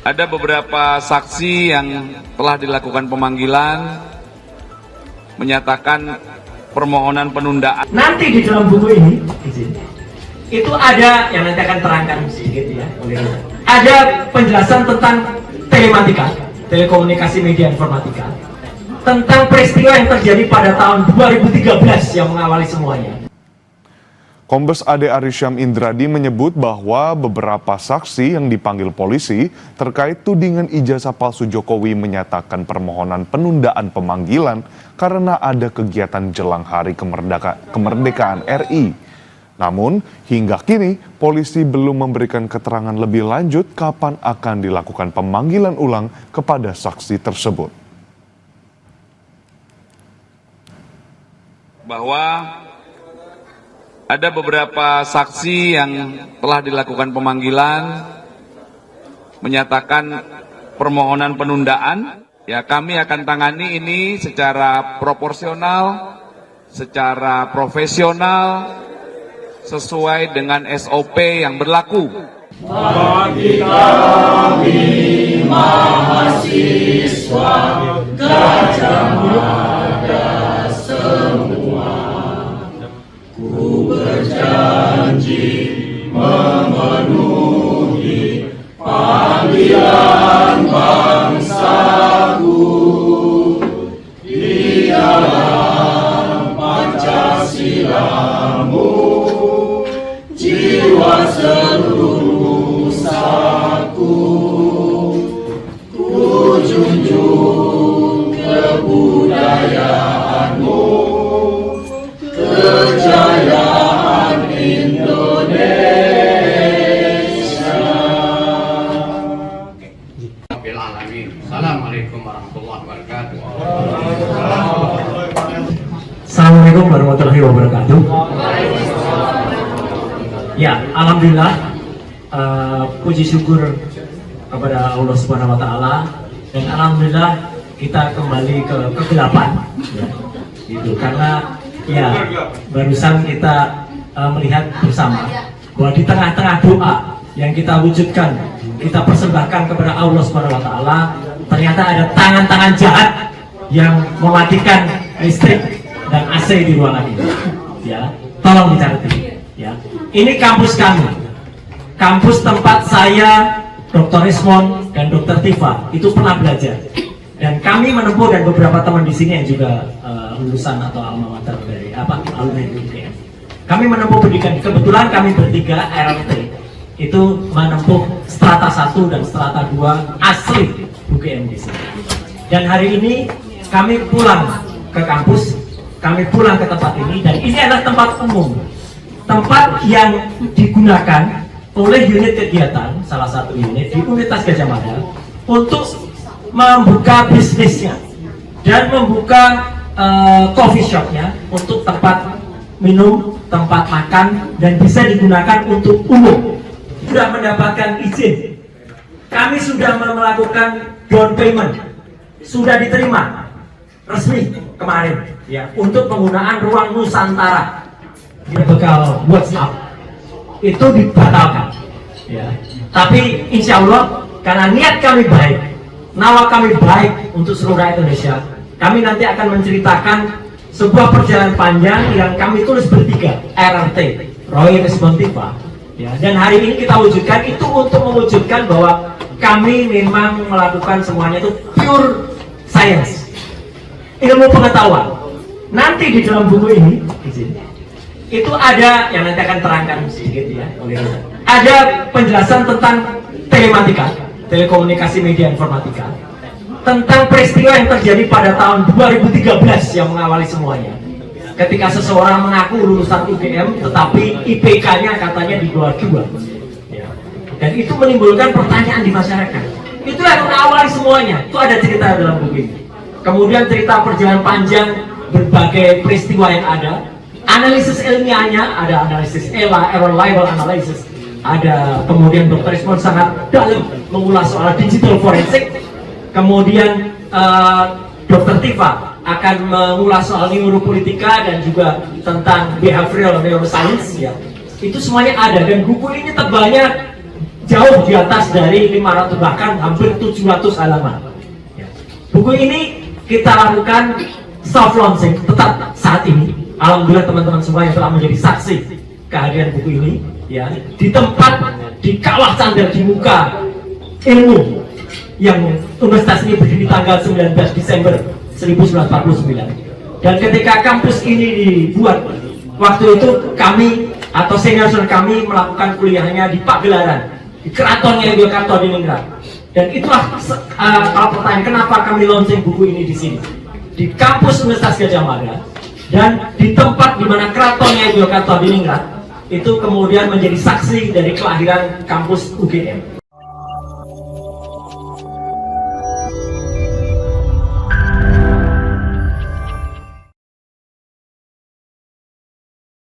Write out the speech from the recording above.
Ada beberapa saksi yang telah dilakukan pemanggilan menyatakan permohonan penundaan. Nanti di dalam buku ini itu ada yang nanti akan terangkan sedikit ya. Ada penjelasan tentang telematika, telekomunikasi media informatika, tentang peristiwa yang terjadi pada tahun 2013 yang mengawali semuanya. Kombes Ade Arysyam Indradi menyebut bahwa beberapa saksi yang dipanggil polisi terkait tudingan ijazah palsu Jokowi menyatakan permohonan penundaan pemanggilan karena ada kegiatan jelang Hari Kemerdekaan RI. Namun, hingga kini polisi belum memberikan keterangan lebih lanjut kapan akan dilakukan pemanggilan ulang kepada saksi tersebut. Bahwa ada beberapa saksi yang telah dilakukan pemanggilan menyatakan permohonan penundaan. Ya, kami akan tangani ini secara proporsional, secara profesional, sesuai dengan SOP yang berlaku. Bagi kami mahasiswa Gajah Mada semua, ku berjanji memenuhi panggilan bangsaku di dalam Pancasilamu, jiwa seluruh saku, ku junjung kebudayaanmu, kejayaan Indonesia. Assalamualaikum warahmatullahi wabarakatuh. Assalamualaikum warahmatullahi wabarakatuh. Ya, alhamdulillah, puji syukur kepada Allah Subhanahu Wa Taala, dan alhamdulillah kita kembali ke kegelapan, ya, gitu. Karena ya barusan kita melihat bersama bahwa di tengah-tengah doa yang kita wujudkan, kita persembahkan kepada Allah Subhanahu Wa Taala, ternyata ada tangan-tangan jahat yang mematikan listrik dan AC di ruangan ini. Ya, tolong dicatat. Ya, ini kampus kami, kampus tempat saya, Dr. Rismon dan Dr. Tifa itu pernah belajar, dan kami menempuh, dan beberapa teman di sini yang juga lulusan atau alma mater dari alumni UGM. Kami menempuh pendidikan. Kebetulan kami bertiga RLT itu menempuh strata 1 dan strata 2 asli UGM di sini. Dan hari ini kami pulang ke kampus, kami pulang ke tempat ini, dan ini adalah tempat umum, tempat yang digunakan oleh unit kegiatan, salah satu unit di Universitas Gajah Mada, untuk membuka bisnisnya dan membuka coffee shopnya untuk tempat minum, tempat makan, dan bisa digunakan untuk umum. Sudah mendapatkan izin, kami sudah melakukan down payment, sudah diterima resmi kemarin, ya, untuk penggunaan ruang Nusantara di bekal WhatsApp itu dibatalkan, ya. Tapi insya Allah karena niat kami baik, nawa kami baik untuk seluruh rakyat Indonesia, kami nanti akan menceritakan sebuah perjalanan panjang yang kami tulis bertiga, RRT, Roy Rismon Tifa, ya. Dan hari ini kita wujudkan itu untuk mewujudkan bahwa kami memang melakukan semuanya itu pure science, ilmu pengetahuan. Nanti di dalam buku ini itu ada yang nanti akan terangkan sedikit ya. Ada penjelasan tentang telematika, telekomunikasi media informatika, tentang peristiwa yang terjadi pada tahun 2013 yang mengawali semuanya. Ketika seseorang mengaku lulusan UGM tetapi IPK-nya katanya di bawah 2, ya. Dan itu menimbulkan pertanyaan di masyarakat. Itu yang mengawali semuanya. Itu ada cerita dalam buku ini. Kemudian cerita perjalanan panjang berbagai peristiwa yang ada, analisis ilmiahnya, ada analisis ELA, error label analysis, ada kemudian Dr. Rismon sangat dalam mengulas soal digital forensik, kemudian Dr. Tifa akan mengulas soal neuropolitika dan juga tentang behavioral neuroscience, ya. Itu semuanya ada, dan buku ini tebalnya jauh di atas dari 500, bahkan hampir 700 halaman. Ya. Buku ini kita lakukan soft launching tetap saat ini. Alhamdulillah teman-teman semua yang telah menjadi saksi kehadiran buku ini, ya, di tempat, di kawah candar, di muka ilmu yang universitas ini berdiri tanggal 19 Desember 1949. Dan ketika kampus ini dibuat, waktu itu kami atau senior kami melakukan kuliahnya di Pagelaran, di keratonnya Yogyakarta di Ningrat. Dan itulah kalau pertanyaan kenapa kami launching buku ini di sini, di kampus Universitas Gadjah Mada, dan di tempat di mana keratonnya Yogyakarta di Ningrat itu kemudian menjadi saksi dari kelahiran kampus UGM.